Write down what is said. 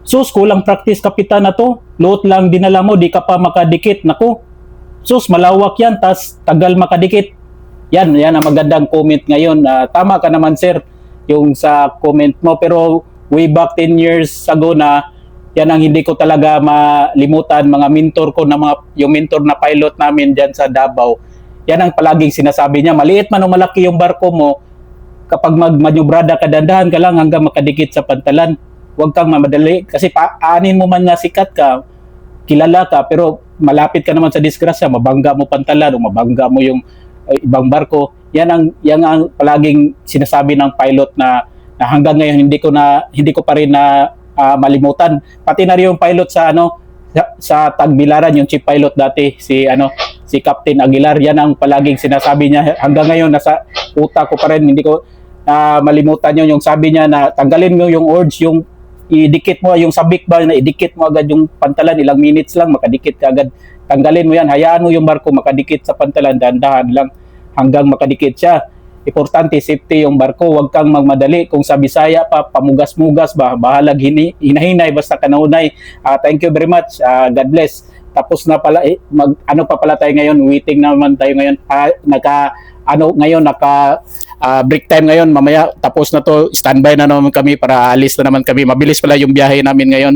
Sus, kulang practice kapitan na to. Load lang dinala mo, di ka pa makadikit. Naku, sus, malawak yan, tas tagal makadikit. Yan ang magandang comment ngayon. Tama ka naman sir, yung sa comment mo. Pero way back 10 years ago na, yan ang hindi ko talaga malimutan. Mga mentor ko, yung mentor na pilot namin dyan sa Davao, yan ang palaging sinasabi niya. Maliit man o malaki yung barko mo, kapag magmanyubrada ka, dandahan ka lang hanggang makadikit sa pantalan. Huwag kang mamadali. Kasi aanin mo man nga sikat ka, kilala ka, pero malapit ka naman sa disgrasya, mabangga mo pantalan o mabangga mo yung ibang barko. Yan ang palaging sinasabi ng pilot na hanggang ngayon hindi ko pa rin na malimutan. Pati na rin yung pilot sa Tagbilaran, yung chief pilot dati, si Captain Aguilar, yan ang palaging sinasabi niya. Hanggang ngayon, nasa utak ko pa rin, hindi ko malimutan yun. Yung sabi niya na tanggalin mo yung oars, yung idikit mo, yung sabik ba, na idikit mo agad yung pantalan, ilang minutes lang, makadikit ka agad. Tanggalin mo yan, hayaan mo yung barko makadikit sa pantalan, dahan-dahan lang hanggang makadikit siya. Importante, safety yung barko, huwag kang magmadali. Kung sa Bisaya pa, pamugas-mugas ba, bahalag hinahinay, basta kanahunay. Thank you very much, God bless. Tapos na pala, ano pa pala tayo ngayon, waiting naman tayo ngayon, break time ngayon, mamaya tapos na to, standby na naman kami para alis na naman kami. Mabilis pala yung biyahe namin ngayon.